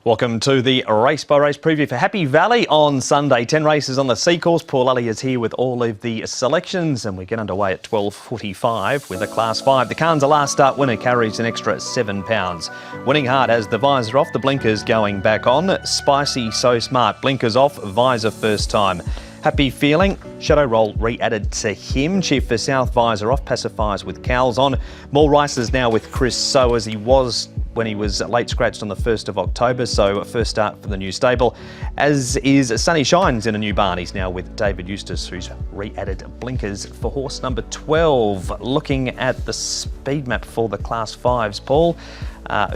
Welcome to the race by race preview for Happy Valley on Sunday. 10 races on the C course. Paul Lally is here with all of the selections and we get underway at 12:45 with a Class 5. The Khan's a last start winner, carries an extra £7. Winning hard has the visor off, the blinkers going back on. Spicy So Smart, blinkers off, visor first time. Happy Feeling, Shadow Roll re-added to him. Chief for South, visor off, pacifiers with cowls on. More races now with Chris So, as he was when he was late scratched on the 1st of October, so first start for the new stable. As is Sunny Shines in a new barn. He's now with David Eustace, who's re-added blinkers for horse number 12. Looking at the speed map for the Class 5s, Paul,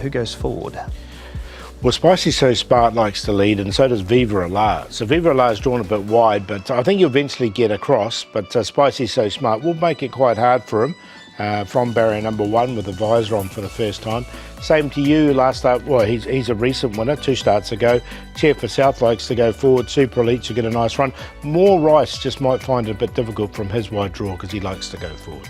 who goes forward? Well, Spicy So Smart likes to lead, and so does Viva Alar. So Viva Alar is drawn a bit wide, but I think he'll eventually get across. But Spicy So Smart will make it quite hard for him from barrier number 1 with the visor on for the first time. Same to you, last start. Well, he's a recent winner, 2 starts ago. Chair for South likes to go forward. Super Elite to get a nice run. More Rice just might find it a bit difficult from his wide draw because he likes to go forward.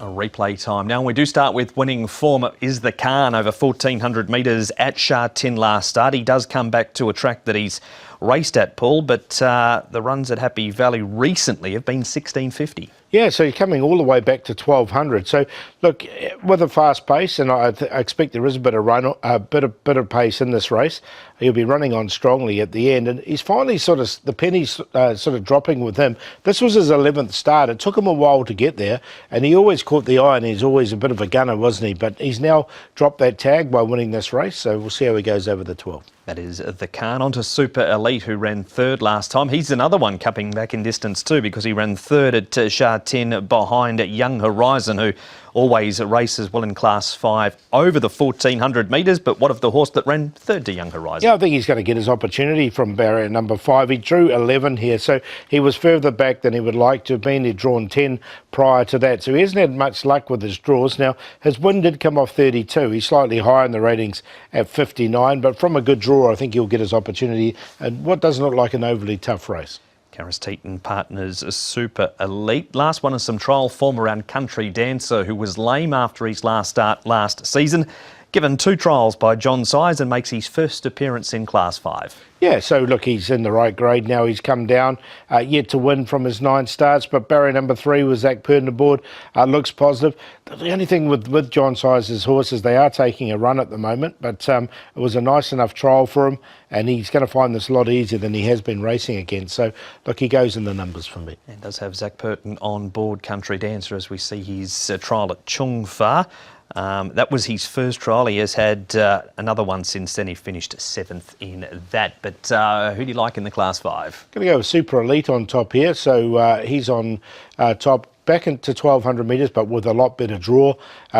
A replay time. Now we do start with winning form is the Khan over 1,400 metres at Sha Tin last start. He does come back to a track that he's raced at, Paul, but the runs at Happy Valley recently have been 1650. Yeah, so you're coming all the way back to 1,200. So look, with a fast pace, and I expect there is a bit of run, a bit of pace in this race. He'll be running on strongly at the end, and he's finally the pennies sort of dropping with him. This was his 11th start. It took him a while to get there, and he always caught the eye, and he's always a bit of a gunner, wasn't he? But he's now dropped that tag by winning this race, so we'll see how he goes over the 12. That is the Khan. On to Super Elite, who ran third last time. He's another one coming back in distance too, because he ran third at Sha Tin behind Young Horizon, who always races well in Class 5 over the 1,400 metres. But what of the horse that ran third to Young Horizon? Yeah, I think he's going to get his opportunity from barrier number 5. He drew 11 here, so he was further back than he would like to have been. He'd drawn 10 prior to that, so he hasn't had much luck with his draws. Now, his win did come off 32. He's slightly higher in the ratings at 59, but from a good draw, I think he'll get his opportunity and what doesn't look like an overly tough race. Teton Partners Super Elite. Last one is some trial form around Country Dancer, who was lame after his last start last season. Given 2 trials by John Size and makes his first appearance in Class 5. Yeah, so look, he's in the right grade now. He's come down, yet to win from his 9 starts, but barrier number 3 was Zach Purden aboard. Looks positive. The only thing with John Size's horses, they are taking a run at the moment, but it was a nice enough trial for him, and he's going to find this a lot easier than he has been racing against. So, look, he goes in the numbers for me. And does have Zach Purden on board Country Dancer, as we see his trial at Chung Fa. That was his first trial. He has had another one since then. He finished 7th in that. But who do you like in the Class 5? Going to go with Super Elite on top here. So he's on top, back into 1,200 metres, but with a lot better draw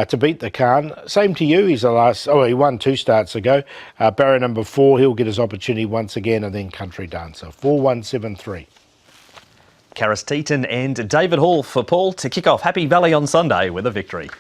to beat the Khan. Same to you. He's he won 2 starts ago. Barrier number 4, he'll get his opportunity once again, and then Country Dancer. 4-1-7-3. Karis Teton and David Hall for Paul to kick off Happy Valley on Sunday with a victory.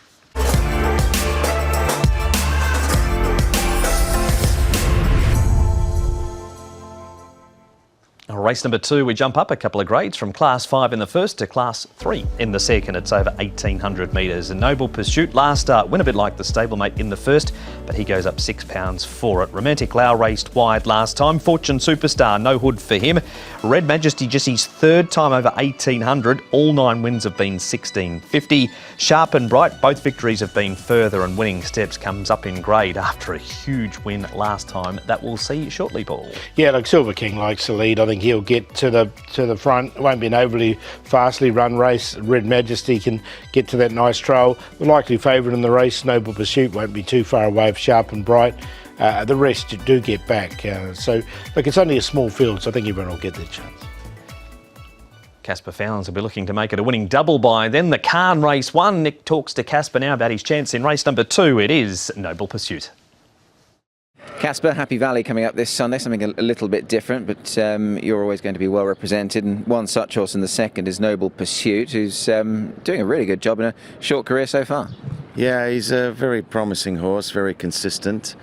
Race number 2, we jump up a couple of grades from Class 5 in the first to Class 3 in the second. It's over 1,800 metres. A Noble Pursuit last start went a bit like the stablemate in the first, but he goes up £6 for it. Romantic Lau raced wide last time. Fortune Superstar, no hood for him. Red Majesty just his 3rd time over 1,800. All 9 wins have been 1,650. Sharp and Bright, both victories have been further, and Winning Steps comes up in grade after a huge win last time. That we'll see shortly, Paul. Yeah, like Silver King likes to lead. I think he'll get to the front. It won't be an overly fastly run race. Red Majesty can get to that nice trail. The likely favourite in the race, Noble Pursuit, won't be too far away of Sharp and Bright. The rest do get back. So, look, it's only a small field, so I think everyone will get their chance. Casper Fowlers will be looking to make it a winning double by then. The Khan race 1. Nick talks to Casper now about his chance in race number 2. It is Noble Pursuit. Casper, Happy Valley coming up this Sunday, something a little bit different, but you're always going to be well represented, and one such horse in the second is Noble Pursuit, who's doing a really good job in a short career so far. Yeah, he's a very promising horse, very consistent.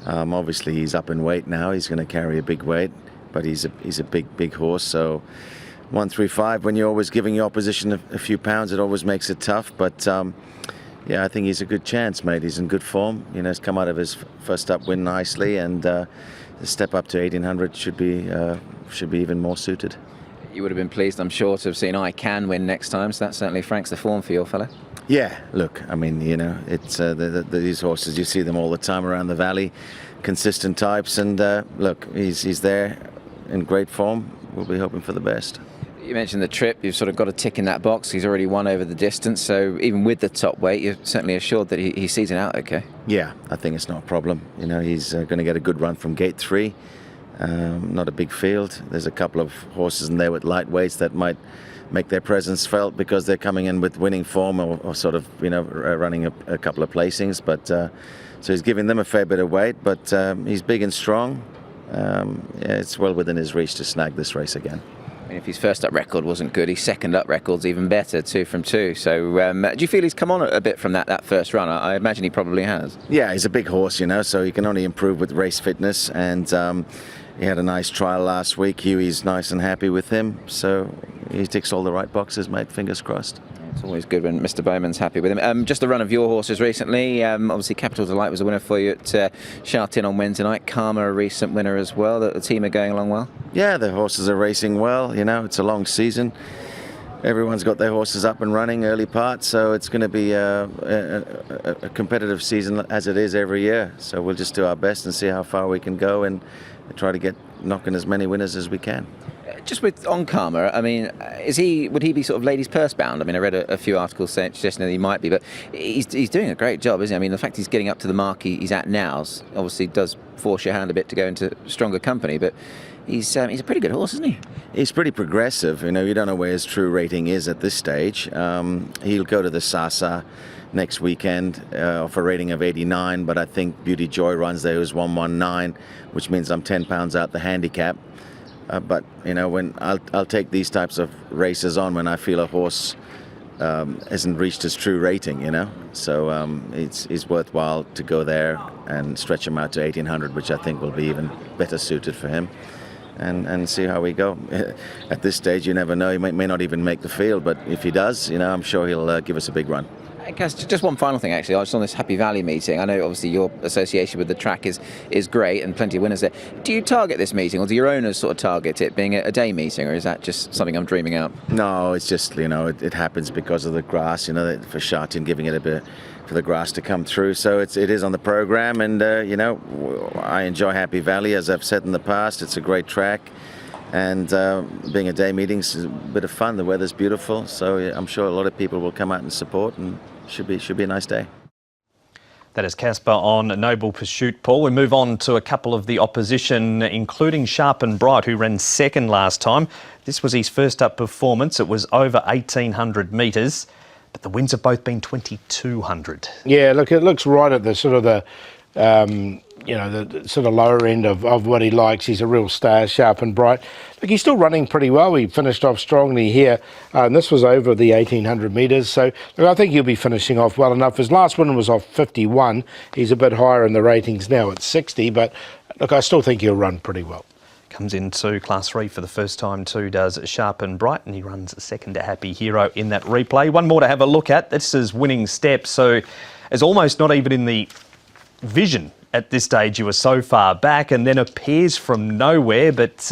Obviously he's up in weight now, he's going to carry a big weight, but he's a big horse, so 135, when you're always giving your opposition a few pounds, it always makes it tough, but Yeah, I think he's a good chance, mate. He's in good form. You know, he's come out of his first up win nicely, and the step up to 1800 should be even more suited. You would have been pleased, I'm sure, to have seen I Can win next time, so that certainly franks the form for your fella. Yeah, look, I mean, you know, it's these horses, you see them all the time around the valley, consistent types, and look, he's there in great form. We'll be hoping for the best. You mentioned the trip, you've sort of got a tick in that box. He's already won over the distance, so even with the top weight, you're certainly assured that he sees it out okay. Yeah, I think it's not a problem. You know, he's going to get a good run from gate 3. Not a big field. There's a couple of horses in there with lightweights that might make their presence felt because they're coming in with winning form or sort of, you know, running a couple of placings. But so he's giving them a fair bit of weight, but he's big and strong. Yeah, it's well within his reach to snag this race again. I mean, if his first up record wasn't good, his second up record's even better, 2 from 2. So do you feel he's come on a bit from that first run? I imagine he probably has. Yeah, he's a big horse, you know, so he can only improve with race fitness, and he had a nice trial last week. Huey's nice and happy with him, so he ticks all the right boxes, mate. Fingers crossed. It's always good when Mr. Bowman's happy with him. Just a run of your horses recently. Obviously, Capital Delight was a winner for you at Sha Tin on Wednesday night. Karma, a recent winner as well. The team are going along well? Yeah, the horses are racing well. You know, it's a long season. Everyone's got their horses up and running early part, so it's going to be a competitive season as it is every year. So we'll just do our best and see how far we can go and try to knock in as many winners as we can. Just with on Karma, I mean, would he be sort of ladies' purse bound? I mean, I read a few articles suggesting that he might be, but he's doing a great job, isn't he? I mean, the fact he's getting up to the mark he's at now obviously does force your hand a bit to go into stronger company, but he's a pretty good horse, isn't he? He's pretty progressive. You know, you don't know where his true rating is at this stage. He'll go to the Sasa next weekend off a rating of 89, but I think Beauty Joy runs there who's 119, which means I'm 10 pounds out the handicap. But you know, when I'll take these types of races on when I feel a horse hasn't reached his true rating, you know. So it's worthwhile to go there and stretch him out to 1800, which I think will be even better suited for him, and see how we go. At this stage, you never know. He may not even make the field, but if he does, you know, I'm sure he'll give us a big run. Cass, just one final thing, actually. I was on this Happy Valley meeting. I know, obviously, your association with the track is great and plenty of winners there. Do you target this meeting, or do your owners sort of target it being a day meeting, or is that just something I'm dreaming out? No, it's just, you know, it happens because of the grass, you know, for Sha Tin giving it a bit for the grass to come through. So it is on the program, and, you know, I enjoy Happy Valley, as I've said in the past. It's a great track. And being a day meeting is a bit of fun. The weather's beautiful, so I'm sure a lot of people will come out and support, and should be a nice day. That is Casper on Noble Pursuit, Paul. We move on to a couple of the opposition, including Sharp and Bright, who ran second last time. This was his first up performance. It was over 1,800 metres, but the wins have both been 2,200. Yeah, look, it looks right at the sort of the sort of lower end of what he likes. He's a real star, Sharp and Bright. Look, he's still running pretty well. He finished off strongly here, and this was over the 1,800 metres. So look, I think he'll be finishing off well enough. His last win was off 51. He's a bit higher in the ratings now at 60, but look, I still think he'll run pretty well. Comes into Class 3 for the first time too, does Sharp and Bright, and he runs second to Happy Hero in that replay. One more to have a look at. This is Winning Step, so it's almost not even in the vision at this stage. You were so far back, and then appears from nowhere, but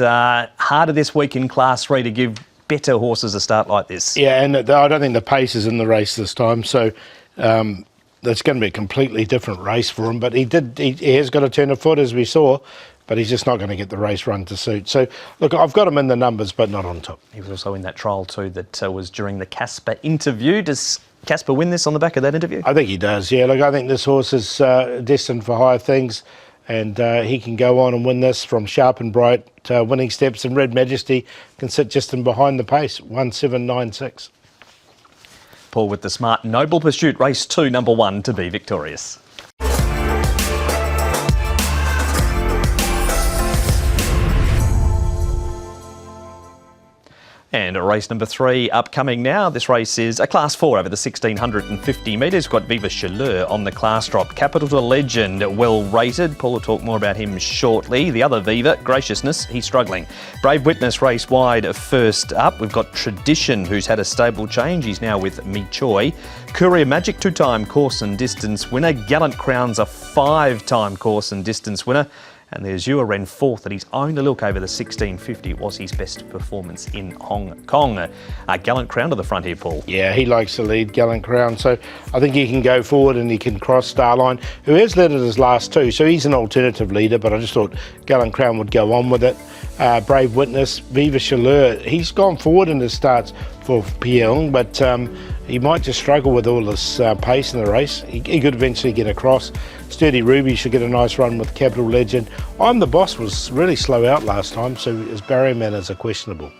harder this week in Class 3 to give better horses a start like this. Yeah, and I don't think the pace is in the race this time, so that's going to be a completely different race for him. But he has got a turn of foot, as we saw, but he's just not going to get the race run to suit. So, look, I've got him in the numbers, but not on top. He was also in that trial too that was during the Casper interview. Does Casper win this on the back of that interview? I think he does, yeah. Look, I think this horse is destined for higher things, and he can go on and win this from Sharp and Bright. Winning Steps, and Red Majesty can sit just in behind the pace, 1,796. Paul with the smart Noble Pursuit, race 2, number 1 to be victorious. And race number 3 upcoming now. This race is a Class 4 over the 1650 metres. We've got Viva Chaleur on the class drop. Capital to Legend, well rated. Paul will talk more about him shortly. The other Viva, Graciousness, he's struggling. Brave Witness race wide first up. We've got Tradition, who's had a stable change. He's now with Me Choi. Courier Magic, 2-time course and distance winner. Gallant Crown's a 5-time course and distance winner. And there's Yua Ren 4th at his only look over the 1650. It was his best performance in Hong Kong. Gallant Crown to the front here, Paul. Yeah, he likes to lead, Gallant Crown, so I think he can go forward and he can cross Starline, who has led at his last 2, so he's an alternative leader, but I just thought Gallant Crown would go on with it. Brave Witness, Viva Chaleur, he's gone forward in his starts for Pyong, but he might just struggle with all this pace in the race. He could eventually get across. Sturdy Ruby should get a nice run with Capital Legend. I'm the Boss was really slow out last time, so his barrier manners are questionable.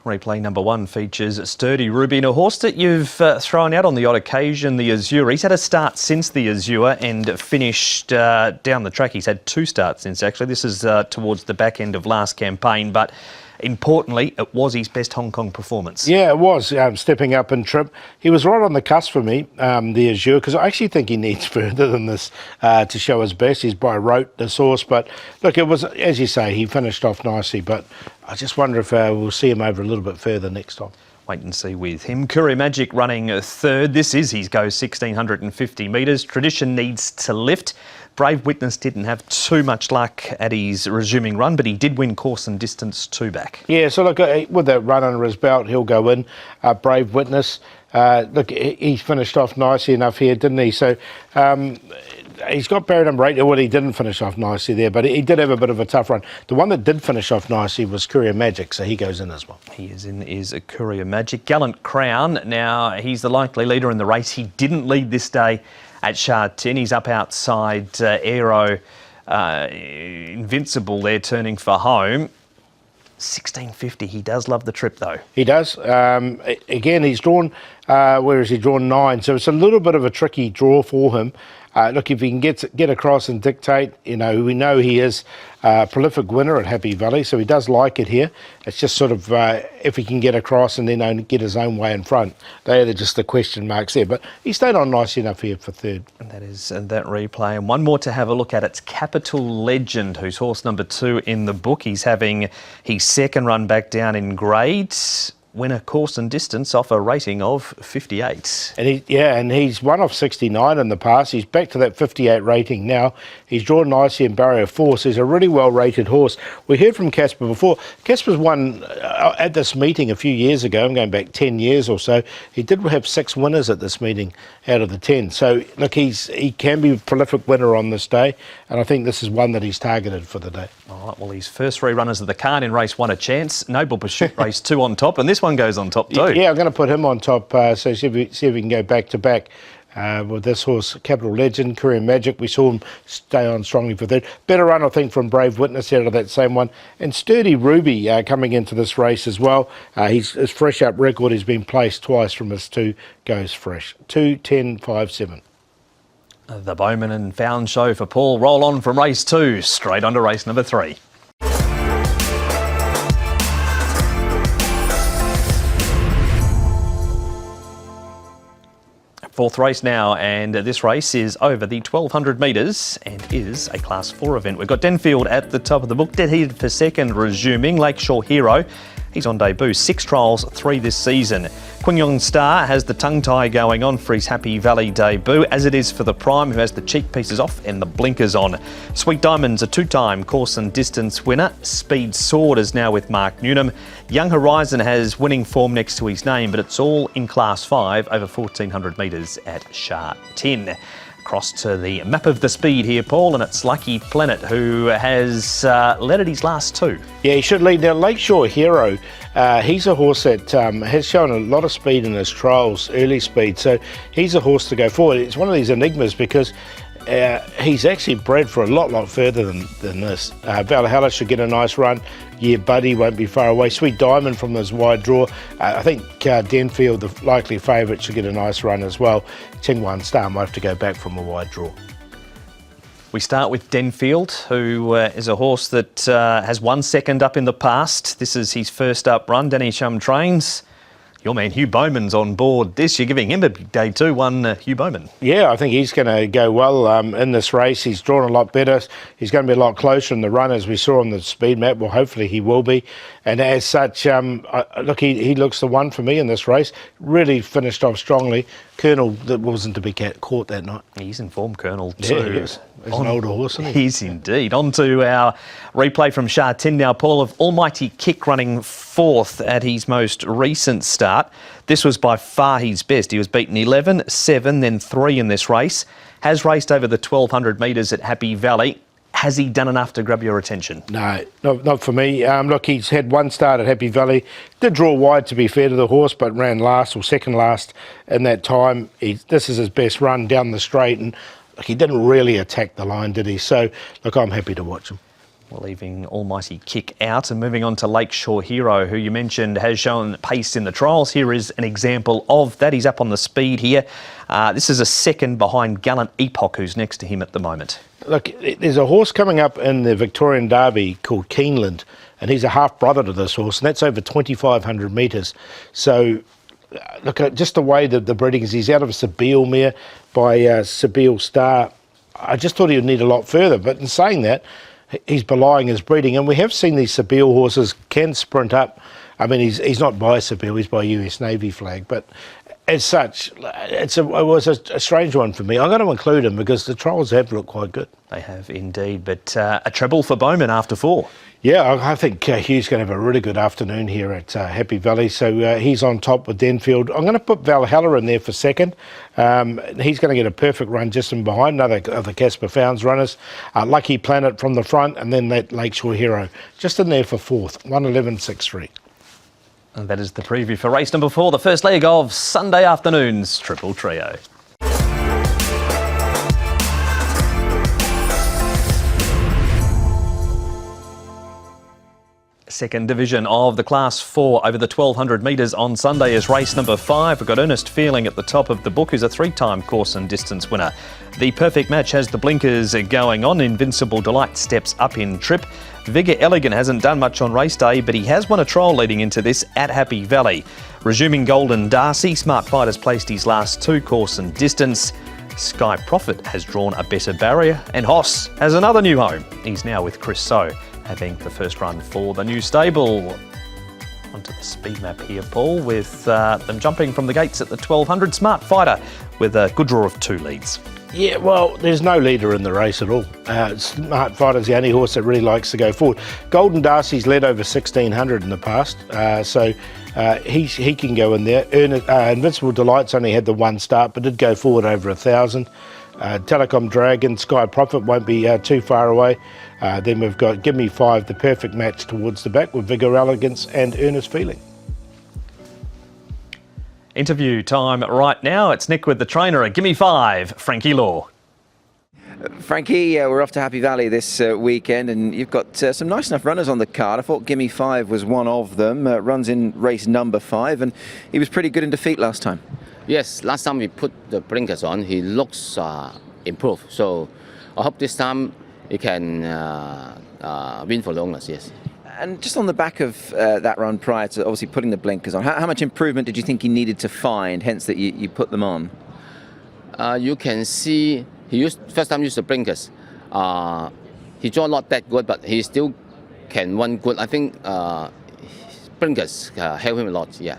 Replay number 1 features Sturdy Ruby, and a horse that you've thrown out on the odd occasion, the Azure. He's had a start since the Azure and finished down the track. He's had 2 starts since, actually. This is towards the back end of last campaign, but importantly, it was his best Hong Kong performance. Yeah, it was, stepping up in trip. He was right on the cusp for me, the Azure, because I actually think he needs further than this to show his best. He's by rote, this horse, but look, it was, as you say, he finished off nicely, but I just wonder if we'll see him over a little bit further next time. Wait and see with him. Courier Magic running 3rd. This is his go 1650 metres. Tradition needs to lift. Brave Witness didn't have too much luck at his resuming run, but he did win course and distance 2 back. Yeah, so look, with that run under his belt, he'll go in. Brave Witness, look, he finished off nicely enough here, didn't he? So he's got barrier number 8. Well, he didn't finish off nicely there, but he did have a bit of a tough run. The one that did finish off nicely was Courier Magic, so he goes in as well. He is a Courier Magic. Gallant Crown, now he's the likely leader in the race. He didn't lead this day at Sha Tin. He's up outside Aero Invincible there, turning for home. 1650, he does love the trip though. He does. Again, he's drawn, where is he drawn 9, so it's a little bit of a tricky draw for him. Look, if he can get across and dictate, we know he is a prolific winner at Happy Valley, so he does like it here. It's just sort of if he can get across and then get his own way in front. They are just the question marks there, but he stayed on nicely enough here for 3rd. And that is that replay. And one more to have a look at. It's Capital Legend, who's horse number 2 in the book. He's having his 2nd run back down in grades. Winner course and distance off a rating of 58. And he's won off 69 in the past. He's back to that 58 rating now. He's drawn nicely in barrier 4, so he's a really well rated horse. We heard from Casper before. Casper's won at this meeting a few years ago. I'm going back 10 years or so. He did have 6 winners at this meeting out of the 10. So look, he can be a prolific winner on this day, and I think this is one that he's targeted for the day. All right, well, his first 3 runners of the card in race 1 a chance. Noble Pursuit race 2 on top, and this one goes on top too. Yeah, I'm going to put him on top, so see if we can go back to back with this horse, Capital Legend, Courier Magic. We saw him stay on strongly for 3rd. Better run, I think, from Brave Witness out of that same one. And Sturdy Ruby coming into this race as well. His fresh up record has been placed twice from his 2 goes fresh. 2, 10, 5, 7. The Bowman and Found show for Paul. Roll on from race 2, straight on to race number 3. Fourth race now, and this race is over the 1200 metres and is a Class 4 event. We've got Denfield at the top of the book, dead heated for 2nd, resuming. Lakeshore Hero, he's on debut, 6 trials, 3 this season. Quingyong Star has the tongue tie going on for his Happy Valley debut, as it is for the Prime, who has the cheek pieces off and the blinkers on. Sweet Diamond's a 2-time course and distance winner. Speed Sword is now with Mark Newnham. Young Horizon has winning form next to his name, but it's all in Class 5 over 1400 metres at Sha Tin. Across to the map of the speed here, Paul, and it's Lucky Planet, who has led at his last 2. Yeah, he should lead. Now, Lakeshore Hero, he's a horse that has shown a lot of speed in his trials, early speed, so he's a horse to go forward. It's one of these enigmas because he's actually bred for a lot further than this. Valhalla should get a nice run. Yeah, Buddy won't be far away. Sweet Diamond from this wide draw. I think Denfield, the likely favourite, should get a nice run as well. Chingwan Star might have to go back from a wide draw. We start with Denfield, who is a horse that has 1 second up in the past. This is his first up run. Danny Shum trains. Your man Hugh Bowman's on board this. You're giving him a big day too, Hugh Bowman. Yeah, I think he's going to go well in this race. He's drawn a lot better. He's going to be a lot closer in the run, as we saw on the speed map. Well, hopefully he will be. And as such, look, he looks the one for me in this race. Really finished off strongly. Colonel, that wasn't to be caught that night. He's in form, Colonel, too. Yeah, he is. He's an older horse, isn't he? He's indeed. On to our replay from Sha Tin now, Paul, of Almighty Kick running fourth at his most recent start. This was by far his best. He was beaten 11, 7, then 3 in this race. Has raced over the 1,200 metres at Happy Valley. Has he done enough to grab your attention? No, not for me. Look, he's had one start at Happy Valley. Did draw wide, to be fair to the horse, but ran last or second last in that time. This is his best run down the straight, and he didn't really attack the line, did he? So, look, I'm happy to watch him. We're leaving Almighty Kick out and moving on to Lakeshore Hero, who you mentioned has shown pace in the trials. Here is an example of that. He's up on the speed here. This is a second behind Gallant Epoch, who's next to him at the moment. Look, there's a horse coming up in the Victorian Derby called Keeneland, and he's a half-brother to this horse, and that's over 2,500 metres. So, look, just the way that the breeding is, he's out of a Sabile mare by Sabile Star. I just thought he would need a lot further, but in saying that, he's belying his breeding, and we have seen these Sabile horses can sprint up. I mean, he's not by Sabile, he's by US Navy flag, but as such, it was a strange one for me. I'm going to include him because the trials have looked quite good. They have indeed, but a treble for Bowman after 4. Yeah, I think Hugh's going to have a really good afternoon here at Happy Valley. So he's on top with Denfield. I'm going to put Valhalla in there for second. He's going to get a perfect run just in behind other Casper Founds runners. Lucky Planet from the front, and then that Lakeshore Hero just in there for fourth, 1:11.63. And that is the preview for race number 4, the first leg of Sunday afternoon's Triple Trio. Second division of the Class 4 over the 1,200 metres on Sunday is race number 5. We've got Ernest Feeling at the top of the book, who's a 3-time course and distance winner. The perfect match has the blinkers going on. Invincible Delight steps up in trip. Vigor Elegant hasn't done much on race day, but he has won a trial leading into this at Happy Valley. Resuming Golden Darcy, Smart Fighter's placed his last 2 course and distance. Sky Prophet has drawn a better barrier, and Hoss has another new home. He's now with Chris So, having the first run for the new stable. Onto the speed map here, Paul, with them jumping from the gates at the 1,200. Smart Fighter with a good draw of 2 leads. Yeah, well, there's no leader in the race at all. Smart Fighter's the only horse that really likes to go forward. Golden Darcy's led over 1,600 in the past, so he can go in there. Invincible Delight's only had the 1 start, but did go forward over 1,000. Telecom Dragon, Sky Prophet won't be too far away. Then we've got Give Me 5, the perfect match towards the back with Vigor Elegance and Ernest Feeling. Interview time right now. It's Nick with the trainer at Give Me 5, Frankie Law. Frankie, we're off to Happy Valley this weekend, and you've got some nice enough runners on the card. I thought Gimme 5 was one of them. Runs in race number 5, and he was pretty good in defeat last time. Yes, last time we put the blinkers on, he looks improved. So I hope this time he can win for the owners, yes. And just on the back of that run prior to obviously putting the blinkers on, how much improvement did you think he needed to find, hence that you put them on? You can see he first time used the blinkers. He draw not that good, but he still can run good. I think blinkers help him a lot, yeah.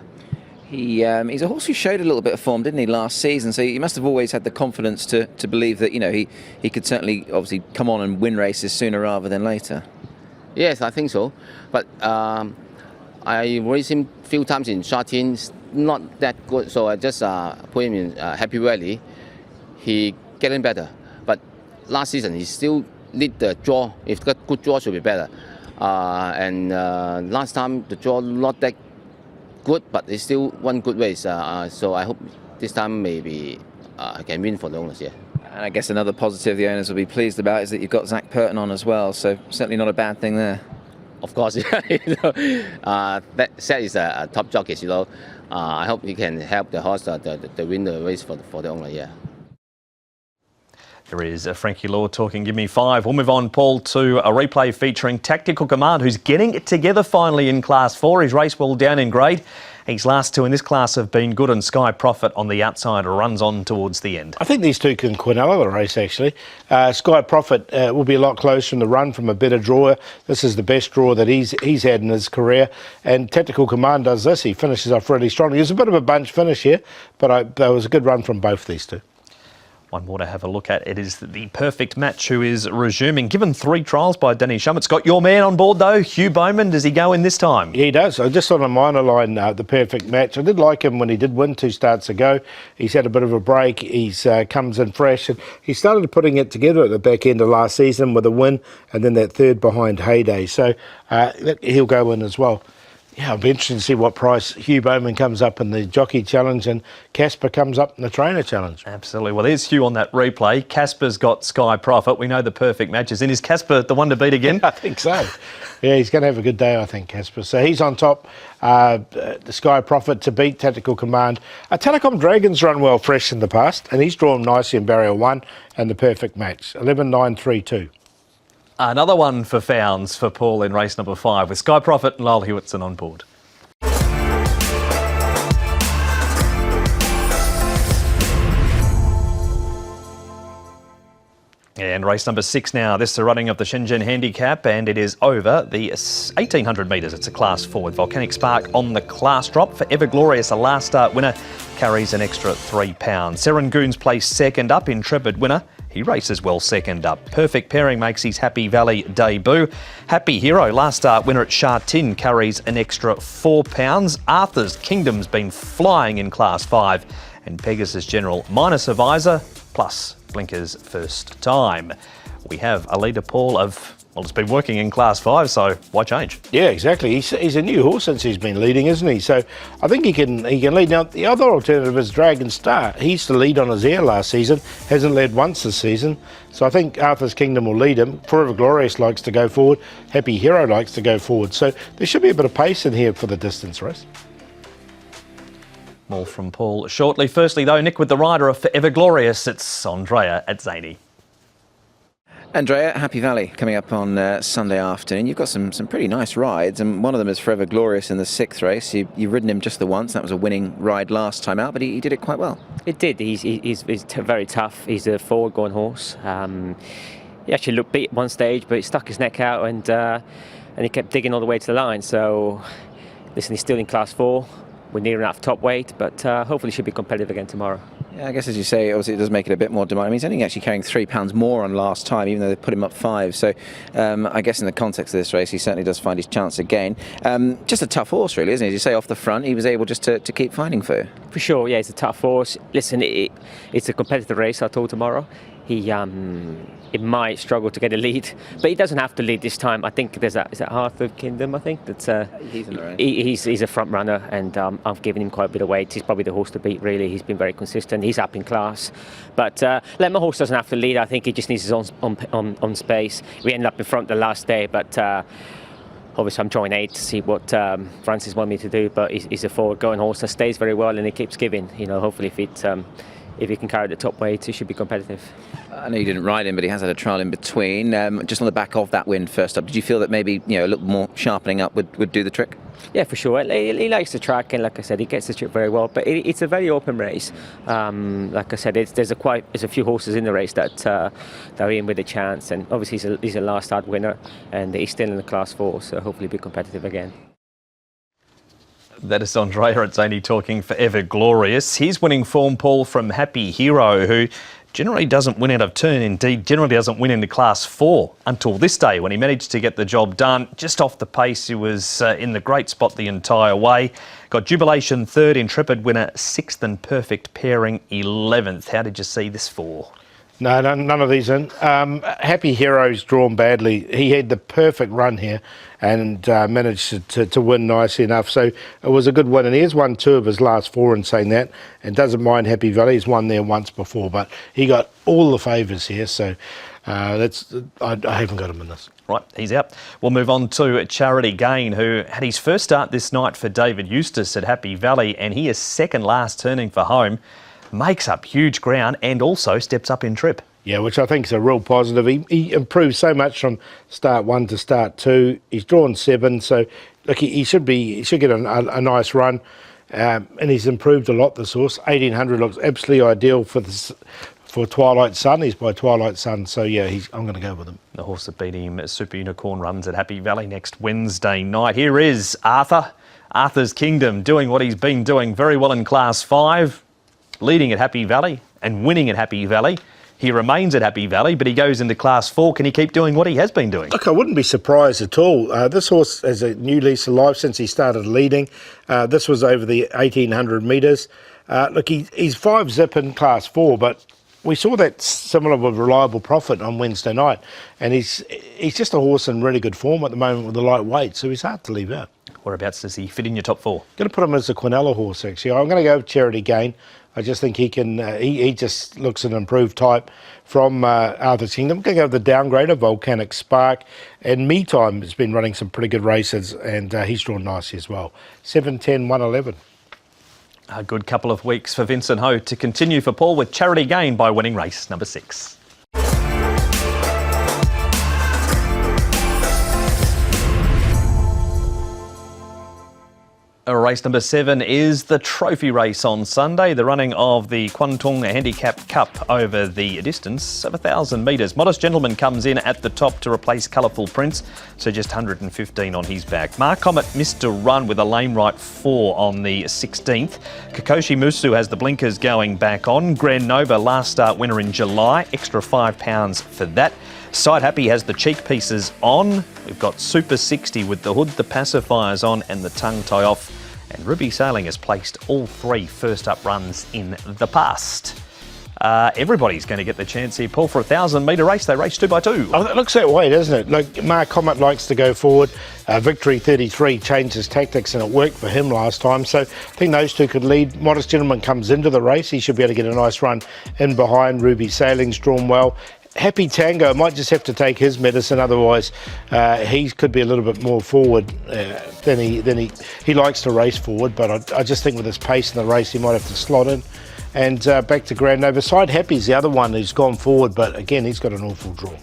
He's a horse who showed a little bit of form, didn't he, last season? So he must have always had the confidence to believe that, you know, he could certainly obviously come on and win races sooner rather than later. Yes, I think so. But I raced him a few times in Sha Tin, not that good. So I just put him in Happy Valley. He getting better. But last season he still need the draw. If got good draw, should be better. And last time the draw not that good, but it's still one good race. So I hope this time maybe I can win for the owners, yeah. And I guess another positive the owners will be pleased about is that you've got Zach Purton on as well, so certainly not a bad thing there. Of course, yeah. That Seth is a top jockey, you know. I hope he can help the horse to win the race for the owner, yeah. Here is Frankie Law talking Give Me 5. We'll move on, Paul, to a replay featuring Tactical Command, who's getting it together finally in Class 4. He's raced well down in grade. His last two in this class have been good, and Sky Prophet on the outside runs on towards the end. I think these two can quinella the race, actually. Sky Prophet will be a lot closer in the run from a better drawer. This is the best draw that he's had in his career. And Tactical Command does this. He finishes off really strongly. There's a bit of a bunch finish here, but there was a good run from both these two. One more to have a look at. It is the Perfect Match, who is resuming. Given 3 trials by Danny Shum. It's got your man on board, though, Hugh Bowman. Does he go in this time? Yeah, he does. So just on a minor line, the Perfect Match. I did like him when he did win 2 starts ago. He's had a bit of a break. He's comes in fresh. And he started putting it together at the back end of last season with a win and then that third behind Heyday. So he'll go in as well. Yeah, I'll be interested to see what price Hugh Bowman comes up in the Jockey Challenge and Casper comes up in the Trainer Challenge. Absolutely. Well, there's Hugh on that replay. Casper's got Sky Prophet. We know the Perfect Match is in. Is Casper the one to beat again? I think so. Yeah, he's going to have a good day, I think, Casper. So he's on top. The Sky Prophet to beat Tactical Command. Telecom Dragons run well fresh in the past, and he's drawn nicely in Barrier 1 and the Perfect Match. 11-9-3-2. Another one for Founds for Paul in race number 5 with Sky Prophet and Lyle Hewitson on board. And race number 6 now. This is the running of the Shenzhen Handicap, and it is over the 1,800 metres. It's a Class 4 with Volcanic Spark on the class drop. For Ever Glorious, a last start winner, carries an extra £3. Serangoon's placed second up. Intrepid winner, he races well second up. Perfect Pairing makes his Happy Valley debut. Happy Hero, last start winner at Sha Tin, carries an extra £4. Arthur's Kingdom's been flying in Class 5. And Pegasus General minus a visor, plus blinkers first time. We have a leader, Paul, of, well, it's been working in Class 5, so why change? Yeah, exactly. He's a new horse since he's been leading, isn't he? So I think he can lead. Now, the other alternative is Dragon Star. He used to lead on his air last season, hasn't led once this season. So I think Arthur's Kingdom will lead him. Forever Glorious likes to go forward. Happy Hero likes to go forward. So there should be a bit of pace in here for the distance race. More from Paul shortly. Firstly, though, Nick with the rider of Forever Glorious. It's Andrea at Zany. Andrea, Happy Valley coming up on Sunday afternoon. You've got some pretty nice rides, and one of them is Forever Glorious in the 6th race. You've ridden him just the once. That was a winning ride last time out, but he did it quite well. It did. He's very tough. He's a forward-going horse. He actually looked beat at one stage, but he stuck his neck out and he kept digging all the way to the line. So, listen, he's still in Class 4. We're near enough top weight, but hopefully should be competitive again tomorrow. Yeah, I guess as you say, obviously it does make it a bit more demanding. I mean, he's only actually carrying £3 more on last time, even though they put him up 5. So I guess in the context of this race, he certainly does find his chance again. Just a tough horse, really, isn't he? As you say, off the front, he was able just to keep fighting for you. For sure, yeah, it's a tough horse. Listen, it's a competitive race, I told tomorrow. It might struggle to get a lead, but he doesn't have to lead this time. I think is that Arthur Kingdom? I think that's He's in the race. He's a front runner, and I've given him quite a bit of weight. He's probably the horse to beat. Really, he's been very consistent. He's up in class, but my horse doesn't have to lead. I think he just needs his on space. We ended up in front the last day, but. Obviously, I'm drawing 8 to see what Francis wanted me to do, but he's a forward-going horse that stays very well and he keeps giving. You know, hopefully if he can carry the top weight, he should be competitive. I know you didn't ride him, but he has had a trial in between. Just on the back of that win first up, did you feel that maybe a little more sharpening up would do the trick? Yeah, for sure. He likes the track, and like I said, he gets the trick very well. But it's a very open race. Like I said, there's a few horses in the race that are in with a chance, and obviously he's a last start winner, and he's still in the Class 4, so hopefully be competitive again. That is Andrea at Zany talking Forever Glorious. Here's winning form, Paul, from Happy Hero, who generally doesn't win out of turn. Indeed, generally doesn't win into Class 4 until this day when he managed to get the job done. Just off the pace, he was in the great spot the entire way. Got Jubilation 3rd, Intrepid winner 6th, and Perfect Pairing 11th. How did you see this for? No, none of these in. Happy Hero's drawn badly. He had the perfect run here and managed to win nicely enough. So it was a good win. And he has won 2 of his last 4 in saying that. And doesn't mind Happy Valley. He's won there once before. But he got all the favours here. So I haven't got him in this. Right, he's out. We'll move on to Charity Gain, who had his first start this night for David Eustace at Happy Valley. And he is second last turning for home. Makes up huge ground and also steps up in trip. Yeah, which I think is a real positive. He improved so much from start 1 to start 2. He's drawn 7, so look, he should get a nice run, and he's improved a lot. This horse, 1800, looks absolutely ideal for Twilight Sun. He's by Twilight Sun, so yeah, I'm going to go with him. The horse that beat him, Super Unicorn, runs at Happy Valley next Wednesday night. Here is Arthur's Kingdom, doing what he's been doing very well in Class 5, leading at Happy Valley and winning at Happy Valley. He remains at Happy Valley, but he goes into Class 4. Can he keep doing what he has been doing? Look, I wouldn't be surprised at all. This horse has a new lease of life since he started leading. This was over the 1800 metres. Look, he's 5-zip in Class 4, but we saw that similar with Reliable Profit on Wednesday night. And he's just a horse in really good form at the moment with the light weight, so he's hard to leave out. Whereabouts does he fit in your top 4? Going to put him as a Quinella horse, actually. I'm going to go with Charity Gain. I just think he can. He just looks an improved type from Arthur's Kingdom. I'm going to go with the downgrader, Volcanic Spark. And Me Time has been running some pretty good races, and he's drawn nicely as well. 7, 10, 1, 11. A good couple of weeks for Vincent Ho to continue for Paul with Charity Gain by winning race number 6. Race number 7 is the trophy race on Sunday, the running of the Kwantung Handicap Cup over the distance of 1,000 metres. Modest Gentleman comes in at the top to replace Colourful Prince, so just 115 on his back. Mark Comet missed a run with a lame right 4 on the 16th. Kokoshi Musu has the blinkers going back on. Grand Nova, last start winner in July, extra £5 for that. Side Happy has the cheek pieces on. We've got Super 60 with the hood, the pacifiers on and the tongue tie off. And Ruby Sailing has placed all 3 first up runs in the past. Everybody's going to get the chance here, Paul, for a 1,000-metre race. They race 2 by 2. Oh, it looks that way, doesn't it? Like Mark Comet likes to go forward. Victory 33 changed his tactics and it worked for him last time. So I think those two could lead. Modest Gentleman comes into the race. He should be able to get a nice run in behind. Ruby Sailing's drawn well. Happy Tango might just have to take his medicine, otherwise he could be a little bit more forward than he likes to race forward, but I just think with his pace in the race he might have to slot in. And back to Grand Nova. Side Happy's the other one who's gone forward, but again he's got an awful draw.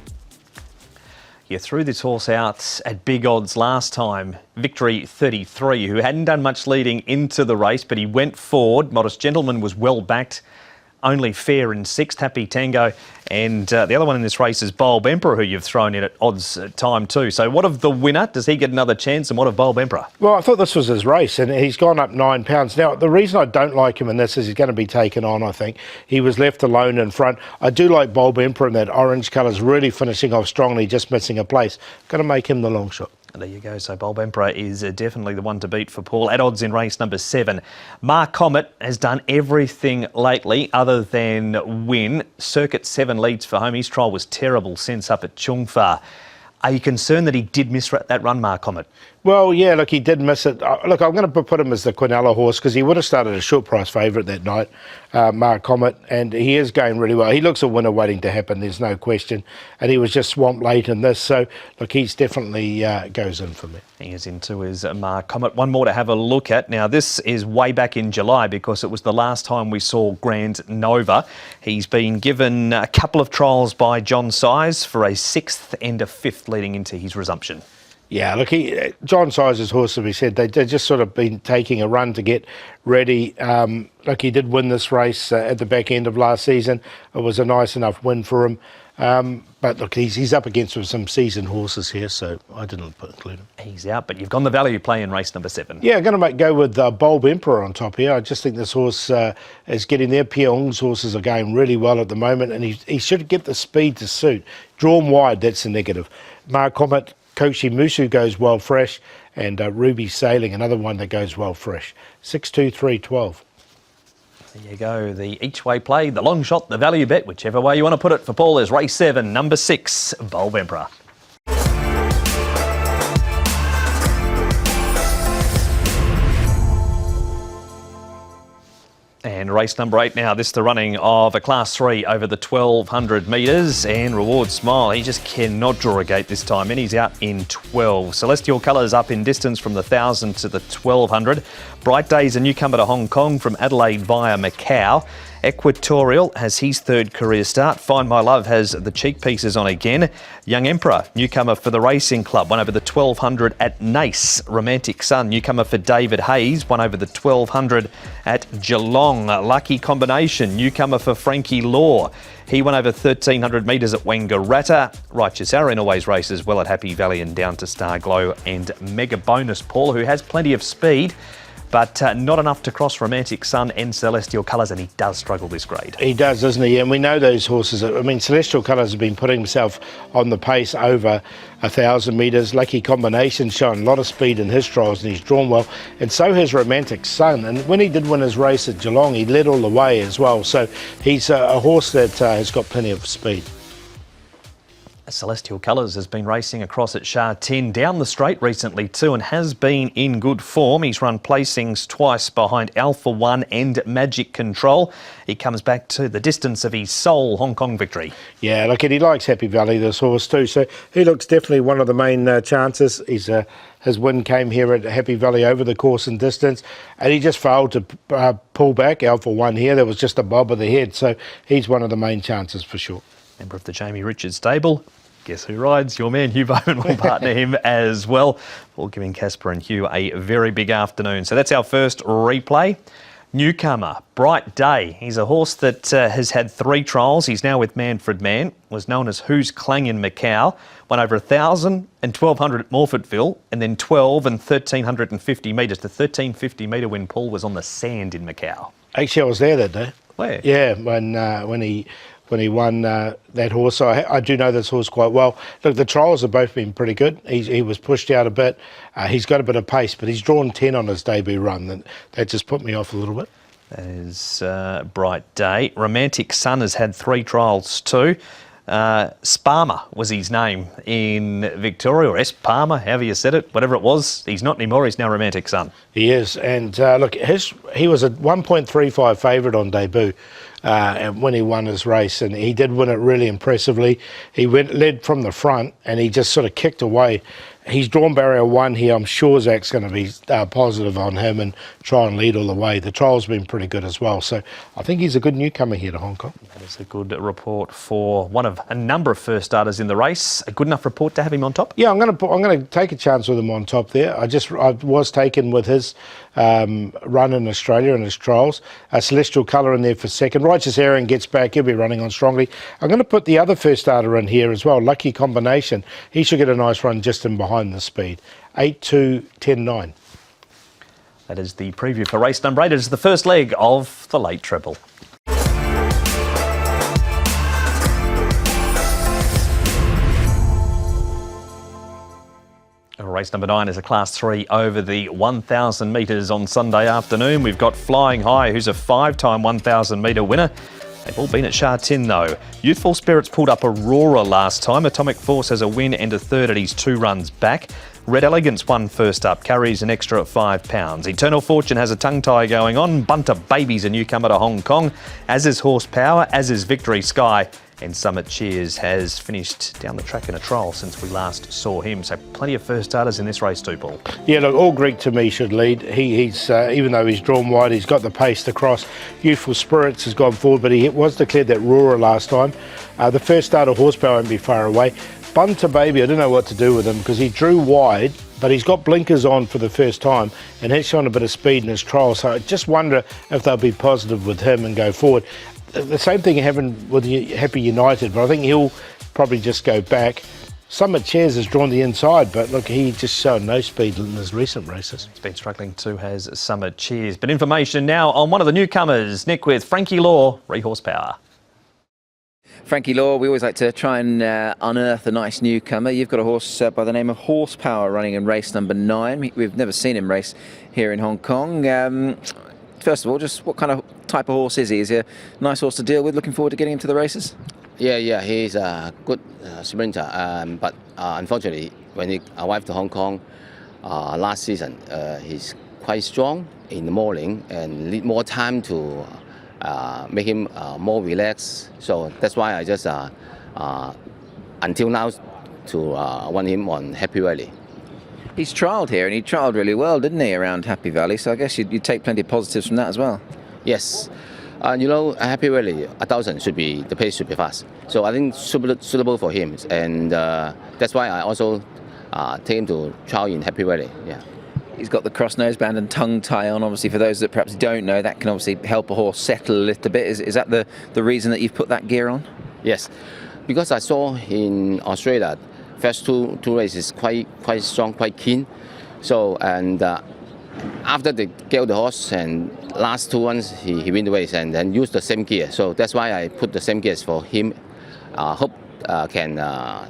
You threw this horse out at big odds last time, Victory 33, who hadn't done much leading into the race, but he went forward. Modest Gentleman was well backed. Only Fair in 6th, Happy Tango. And the other one in this race is Bulb Emperor, who you've thrown in at odds time too. So what of the winner? Does he get another chance? And what of Bulb Emperor? Well, I thought this was his race, and he's gone up £9. Now, the reason I don't like him in this is he's going to be taken on, I think. He was left alone in front. I do like Bulb Emperor in that orange colours, really finishing off strongly, just missing a place. Going to make him the long shot. There you go. So Bulb Emperor is definitely the one to beat for Paul. At odds in race number 7. Mark Comet has done everything lately other than win. Circuit 7 leads for home. His trial was terrible since up at Chungfa. Are you concerned that he did miss that run, Mark Comet? Well, yeah, look, he did miss it. Look, I'm going to put him as the Quinella horse because he would have started a short price favourite that night, Mark Comet, and he is going really well. He looks a winner waiting to happen, there's no question, and he was just swamped late in this, so look, he's definitely goes in for me. He is into his Mark Comet. One more to have a look at. Now, this is way back in July because it was the last time we saw Grand Nova. He's been given a couple of trials by John Size for a 6th and a 5th leading into his resumption. Yeah, look, John Size's horse, as we said, they just sort of been taking a run to get ready. Look, he did win this race at the back end of last season. It was a nice enough win for him. But look, he's up against some seasoned horses here, so I didn't include him. He's out, but you've gone the value play in race number 7. Yeah, I'm going to go with Bulb Emperor on top here. I just think this horse is getting there. Pierre Ong's horses are going really well at the moment, and he should get the speed to suit. Drawn wide, that's the negative. Mark Comet, Koshi Musu goes well fresh, and Ruby Sailing, another one that goes well fresh. 6, 2, 3, 12. There you go, the each way play, the long shot, the value bet, whichever way you want to put it. For Paul is race 7, number 6, Bulb Emperor. And race number 8 now. This is the running of a Class 3 over the 1,200 metres. And Reward Smile, he just cannot draw a gate this time. And he's out in 12. Celestial Colours up in distance from the 1,000 to the 1,200. Bright Day's a newcomer to Hong Kong from Adelaide via Macau. Equatorial has his third career start. Find My Love has the cheek pieces on again. Young Emperor, newcomer for the Racing Club, won over the 1200 at Nace. Romantic Sun, newcomer for David Hayes, won over the 1200 at Geelong. Lucky Combination, newcomer for Frankie Law. He won over 1,300 metres at Wangaratta. Righteous Aaron always races well at Happy Valley and down to Star Glow and Mega Bonus Paul, who has plenty of speed, but not enough to cross Romantic Sun and Celestial Colours, and he does struggle this grade. He does, doesn't he? And we know those horses. I mean, Celestial Colours has been putting himself on the pace over 1,000 metres. Lucky Combination showing a lot of speed in his trials, and he's drawn well. And so has Romantic Sun. And when he did win his race at Geelong, he led all the way as well. So he's a horse that has got plenty of speed. Celestial Colours has been racing across at Sha Tin down the straight recently too, and has been in good form. He's run placings twice behind Alpha One and Magic Control. He comes back to the distance of his sole Hong Kong victory. Yeah, look, and he likes Happy Valley, this horse too, so he looks definitely one of the main chances. His win came here at Happy Valley over the course and distance, and he just failed to pull back Alpha One here. There was just a bob of the head, so he's one of the main chances for sure. Member of the Jamie Richards stable. Guess who rides? Your man Hugh Bowman will partner him as well. We'll giving Casper and Hugh a very big afternoon. So that's our first replay. Newcomer, Bright Day. He's a horse that has had 3 trials. He's now with Manfred Mann. Was known as Who's Clang in Macau. Won over 1,000 and 1,200 at Morfettville, and then 1,200 and 1,350 metres. The 1,350 metre win, Paul, was on the sand in Macau. Actually, I was there that day. Where? Yeah, when he won that horse. So I do know this horse quite well. Look, the trials have both been pretty good. He was pushed out a bit. He's got a bit of pace, but he's drawn 10 on his debut run. That just put me off a little bit. That is Bright Day. Romantic Sun has had 3 trials too. Sparma was his name in Victoria, or S. Palmer, however you said it, whatever it was. He's not anymore, he's now Romantic Sun. He is, and look, he was a 1.35 favourite on debut when he won his race, and he did win it really impressively. He led from the front, and he just sort of kicked away. He's drawn barrier 1 here. I'm sure Zach's going to be positive on him and try and lead all the way. The trial's been pretty good as well, so I think he's a good newcomer here to Hong Kong. That is a good report for one of a number of first starters in the race. A good enough report to have him on top? Yeah, I'm going to take a chance with him on top there. I was taken with his run in Australia in his trials. Celestial Colour in there for second. Righteous Aaron gets back. He'll be running on strongly. I'm going to put the other first starter in here as well. Lucky Combination. He should get a nice run just in behind the speed. 8-2, 10-9. That is the preview for race number 8. It is the first leg of the late treble. Race number 9 is a Class 3 over the 1,000 metres on Sunday afternoon. We've got Flying High, who's a 5-time 1,000 metre winner. They've all been at Sha Tin though. Youthful Spirits pulled up Aurora last time. Atomic Force has a win and a third at his 2 runs back. Red Elegance won first up, carries an extra £5. Eternal Fortune has a tongue tie going on. Bunter Baby's a newcomer to Hong Kong, as is Horsepower, as is Victory Sky. And Summit Cheers has finished down the track in a trial since we last saw him. So plenty of first starters in this race too, Paul. Yeah, look, All Greek to me should lead. He's even though he's drawn wide, he's got the pace to cross. Youthful Spirits has gone forward, but he was declared that Roarer last time. The first starter, Horsepower, won't be far away. Bunter Baby, I don't know what to do with him because he drew wide, but he's got blinkers on for the first time and he's shown a bit of speed in his trial. So I just wonder if they'll be positive with him and go forward. The same thing happened with Happy United, but I think he'll probably just go back. Summit Chairs has drawn the inside, but look, he just showed no speed in his recent races. He's been struggling too, has Summit Chairs. But information now on one of the newcomers, Nick, with Frankie Law, Horsepower. Frankie Law, we always like to try and unearth a nice newcomer. You've got a horse by the name of Horsepower running in race number 9. We've never seen him race here in Hong Kong. First of all, just what kind of type of horse is he? Is he a nice horse to deal with? Looking forward to getting him to the races? Yeah, he's a good sprinter. But unfortunately, when he arrived to Hong Kong last season, he's quite strong in the morning and need more time to make him more relaxed. So that's why I just until now to want him on Happy Valley. He's trialled here, and he trialled really well, didn't he, around Happy Valley? So I guess you'd take plenty of positives from that as well. Yes. You know, Happy Valley, 1,000 should be, the pace should be fast. So I think suitable for him. And that's why I also take him to trial in Happy Valley. Yeah. He's got the cross nose band and tongue tie on. Obviously, for those that perhaps don't know, that can obviously help a horse settle a little bit. Is that the reason that you've put that gear on? Yes, because I saw in Australia, first two races quite strong, quite keen. So and after they get the horse and last two ones he win the race and then use the same gear. So that's why I put the same gears for him. Hope can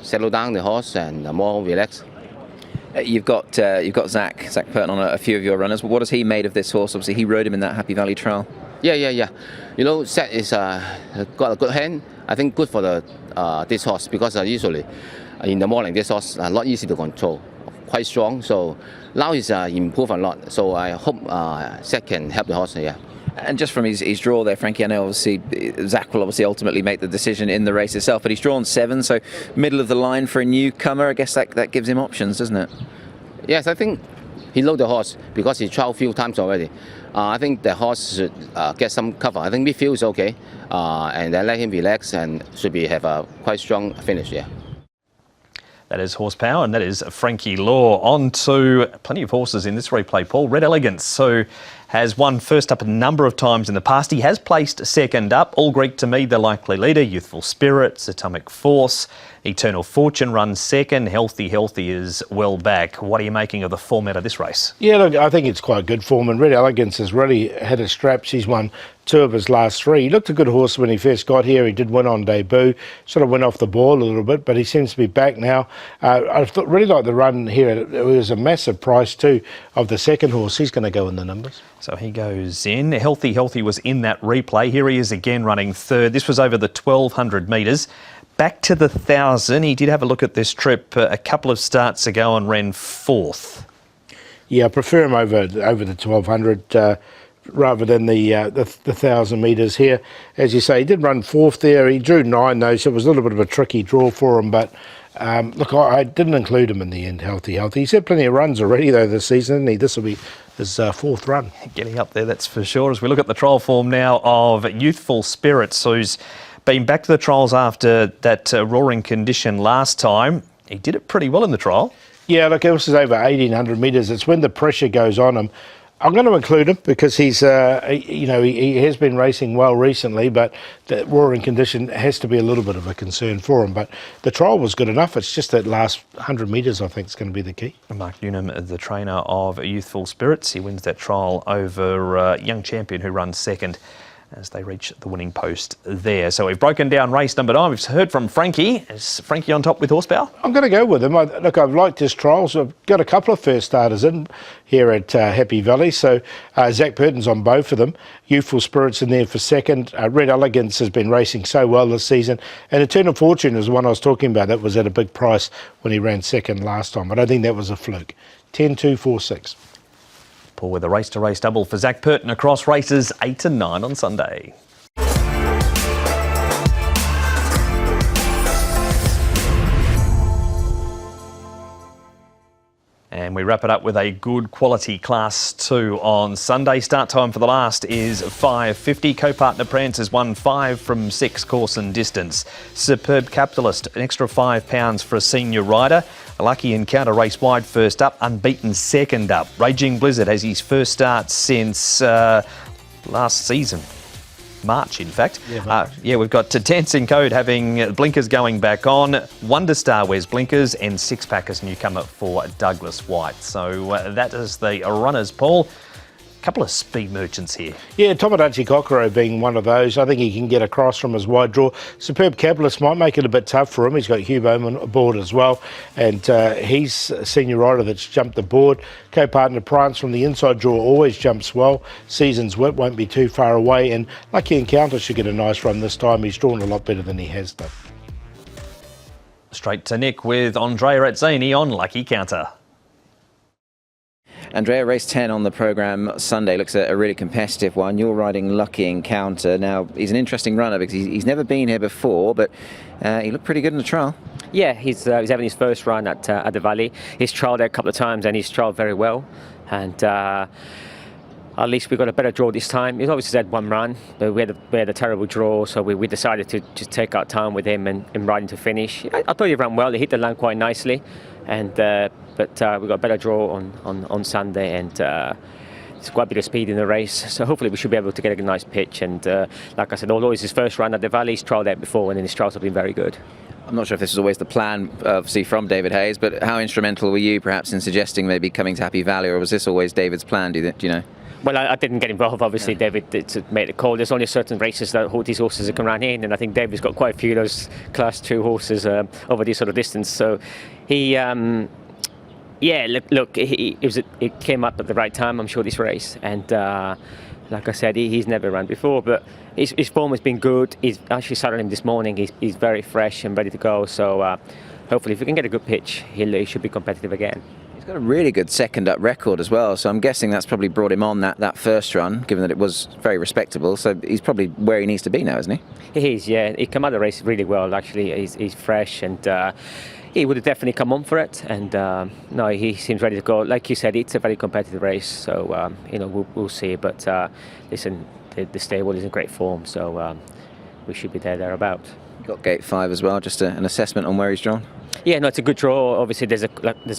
settle down the horse and more relaxed. You've got Zach Purton on a few of your runners. What has he made of this horse? Obviously, he rode him in that Happy Valley trial. Yeah. You know, Zach is got a good hand. I think good for the this horse because usually in the morning this horse are not easy to control, quite strong. So now he's improved a lot. So I hope Zach can help the horse. Yeah. And just from his draw there, Frankie, I know obviously Zach will obviously ultimately make the decision in the race itself, but he's drawn 7, so middle of the line for a newcomer. I guess that gives him options, doesn't it? Yes, I think he knows the horse because he tried a few times already. I think the horse should get some cover. I think midfield is okay, and then let him relax and should have a quite strong finish. Yeah. That is Horsepower, and that is Frankie Law. On to plenty of horses in this replay, Paul. Red Elegance, who has won first up a number of times in the past. He has placed second up. All Greek to me, the likely leader. Youthful Spirits, Atomic Force, Eternal Fortune runs second. Healthy is well back. What are you making of the form out of this race? Yeah, look, I think it's quite good form, and Red Elegance has really had his straps. He's won 2 of his last 3. He looked a good horse when he first got here. He did win on debut, sort of went off the ball a little bit, but he seems to be back now. I really like the run here. It was a massive price too of the second horse. He's going to go in the numbers. So he goes in. Healthy was in that replay. Here he is again running third. This was over the 1,200 metres. Back to the 1,000. He did have a look at this trip a couple of starts ago and ran 4th. Yeah, I prefer him over the 1,200 rather than the 1,000 metres here. As you say, he did run 4th there. He drew 9 though, so it was a little bit of a tricky draw for him. But look, I didn't include him in the end. Healthy. He's had plenty of runs already though this season, hasn't he? This will be his 4th run. Getting up there, that's for sure. As we look at the trial form now of Youthful Spirits, who's been back to the trials after that roaring condition last time. He did it pretty well in the trial. Yeah, look, this is over 1,800 metres. It's when the pressure goes on him. I'm going to include him because he's, he has been racing well recently, but the roaring condition has to be a little bit of a concern for him. But the trial was good enough. It's just that last 100 metres, I think, is going to be the key. Mark Newnham, the trainer of Youthful Spirits, he wins that trial over Young Champion, who runs second as they reach the winning post there. So we've broken down race number 9. We've heard from Frankie. Is Frankie on top with Horsepower? I'm going to go with him. Look, I've liked his trials. I've got a couple of first starters in here at Happy Valley. So Zach Purton's on both of them. Youthful Spirits in there for second. Red Elegance has been racing so well this season. And Eternal Fortune is the one I was talking about. That was at a big price when he ran second last time. I don't think that was a fluke. 10-2-4-6. Paul with a race-to-race double for Zach Purton across races 8 and 9 on Sunday. And we wrap it up with a good quality Class 2 on Sunday. Start time for the last is 5:50. Co-partner Prance has won 5 from 6 course and distance. Superb Capitalist, an extra £5 for a senior rider. A Lucky Encounter race wide first up, unbeaten second up. Raging Blizzard has his first start since last season. March, in fact. We've got Dancing Code having blinkers going back on. Wonder Star wears blinkers, and Six Packers newcomer for Douglas White. So that is the runners, Paul. A couple of speed merchants here. Yeah, Tomodachi Kokoro being one of those. I think he can get across from his wide draw. Superb Capitalist might make it a bit tough for him. He's got Hugh Bowman aboard as well, and he's a senior rider that's jumped aboard. Co-partner Prance from the inside draw always jumps well. Season's Whip won't be too far away, and Lucky Encounter should get a nice run this time. He's drawn a lot better than he has done. Straight to Nick with Andrea Razzini on Lucky Counter. Andrea, race 10 on the programme Sunday looks a really competitive one. You're riding Lucky Encounter. Now, he's an interesting runner because he's never been here before, but he looked pretty good in the trial. Yeah, he's having his first run at the Valley. He's trialled there a couple of times and he's trialled very well. And I at least we got a better draw this time. He's obviously had one run, but we had a terrible draw, so we decided to just take our time with him and ride him to finish. I thought he ran well. He hit the line quite nicely, and but we got a better draw on Sunday, and there's quite a bit of speed in the race. So hopefully we should be able to get a nice pitch. And like I said, although it's his first run at the Valley, he's trialled out before, and then his trials have been very good. I'm not sure if this was always the plan, obviously, from David Hayes, but how instrumental were you perhaps in suggesting maybe coming to Happy Valley, or was this always David's plan, do you know? Well, I didn't get involved, obviously. David made the call. There's only certain races that these horses can run in, and I think David's got quite a few of those Class 2 horses over this sort of distance. So he, look, it came up at the right time, I'm sure, this race. And like I said, he's never run before, but his form has been good. He's actually saddled him this morning. He's very fresh and ready to go. So hopefully, if we can get a good pitch, he should be competitive again. He's got a really good second up record as well, so I'm guessing that's probably brought him on that first run, given that it was very respectable. So he's probably where he needs to be now, isn't he? He is, yeah. He came out of the race really well, actually. He's fresh, and he would have definitely come on for it. And no, he seems ready to go. Like you said, it's a very competitive race, so we'll see. But listen, the stable is in great form, so we should be thereabout. Got gate 5 as well. Just an assessment on where he's drawn. Yeah, no, it's a good draw. Obviously, there's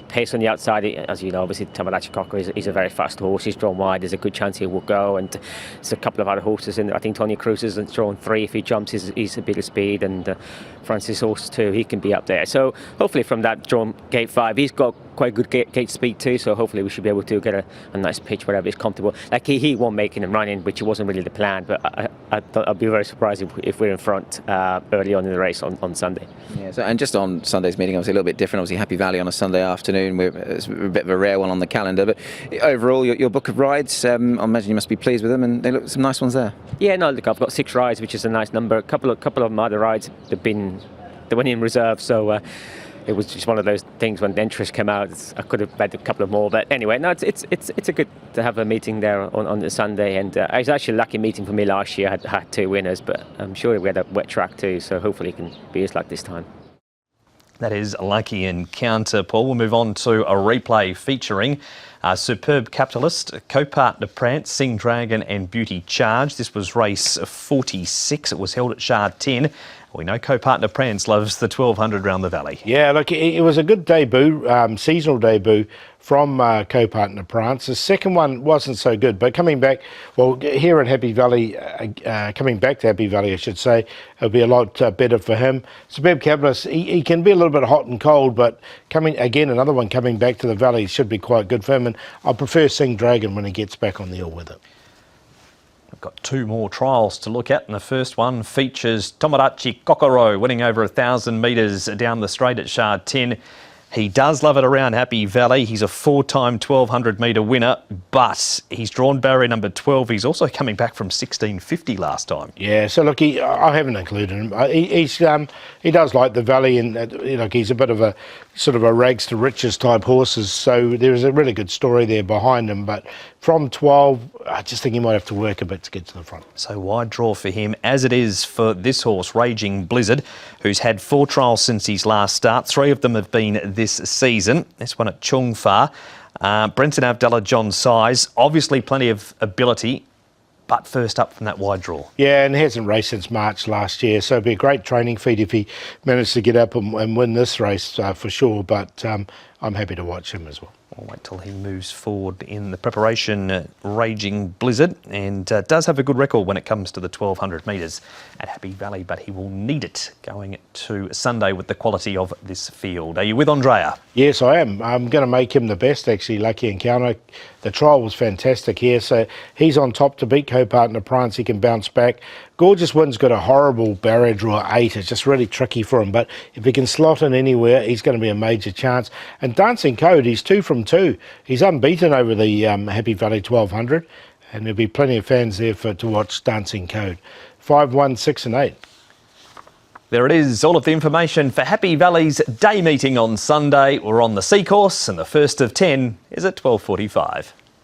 pace on the outside. As you know, obviously, Tamarachi Cocker is a very fast horse. He's drawn wide. There's a good chance he will go. And there's a couple of other horses in there. I think Tony Cruz is drawn 3. If he jumps, he's a bit of speed. And Francis Horse too, he can be up there. So hopefully from that drawn gate 5, he's got quite good gate speed too. So hopefully we should be able to get a nice pitch wherever he's comfortable. Like he won't make it and run in, which wasn't really the plan. But I'd be very surprised if we're in front early on in the race on Sunday. Yeah. So, and just on Sunday's meeting, obviously a little bit different. Obviously Happy Valley on a Sunday afternoon. It's a bit of a rare one on the calendar. But overall, your book of rides, I imagine you must be pleased with them, and they look some nice ones there. Yeah, no, look, I've got 6 rides, which is a nice number. A couple of my other rides they went in reserve, so it was just one of those things when the interest came out. I could have had a couple of more, but anyway, no, it's a good to have a meeting there on the Sunday, and it was actually a lucky meeting for me last year. I had 2 winners, but I'm sure we had a wet track too, so hopefully it can be as lucky this time. That is a lucky encounter, Paul. We'll move on to a replay featuring Superb Capitalist, Co-Partner Prance, Sing Dragon and Beauty Charge. This was race 46. It was held at Shard 10. We know Co-Partner Prance loves the 1200 round the Valley. Yeah, look, it was a good debut, seasonal debut from Co-Partner Prance. The second one wasn't so good, but coming back, well, here at Happy Valley, coming back to Happy Valley, I should say, it'll be a lot better for him. Superb Capitalist, he can be a little bit hot and cold, but another one coming back to the Valley should be quite good for him, and I prefer Sing Dragon when he gets back on the hill with it. We've got 2 more trials to look at, and the first one features Tamarachi Kokoro winning over 1,000 metres down the straight at Shard 10. He does love it around Happy Valley. He's a 4-time 1,200 metre winner, but he's drawn barrier number 12. He's also coming back from 1650 last time. Yeah, so look, I haven't included him. He does like the Valley, and look, he's a bit of a sort of a rags to riches type horses. So there's a really good story there behind him. But from 12, I just think he might have to work a bit to get to the front. So wide draw for him, as it is for this horse, Raging Blizzard, who's had 4 trials since his last start. 3 of them have been this season. This one at Chung Fa. Brenton Avdallah, John Size, obviously plenty of ability, but first up from that wide draw. Yeah, and he hasn't raced since March last year, so it'd be a great training feat if he managed to get up and win this race for sure, but I'm happy to watch him as well. We'll wait till he moves forward in the preparation, Raging Blizzard, and does have a good record when it comes to the 1,200 metres at Happy Valley, but he will need it going to Sunday with the quality of this field. Are you with Andrea? Yes, I am. I'm going to make him the best, actually, lucky encounter. The trial was fantastic here, so he's on top to beat Co-Partner Prance. He can bounce back. Gorgeous Wind's got a horrible barrier draw 8. It's just really tricky for him, but if he can slot in anywhere, he's going to be a major chance. And Dancing Code, he's 2 from 2. He's unbeaten over the Happy Valley 1200, and there'll be plenty of fans there to watch Dancing Code. 5, 1, 6 and 8. There it is, all of the information for Happy Valley's day meeting on Sunday. We're on the C course, and the first of 10 is at 12:45.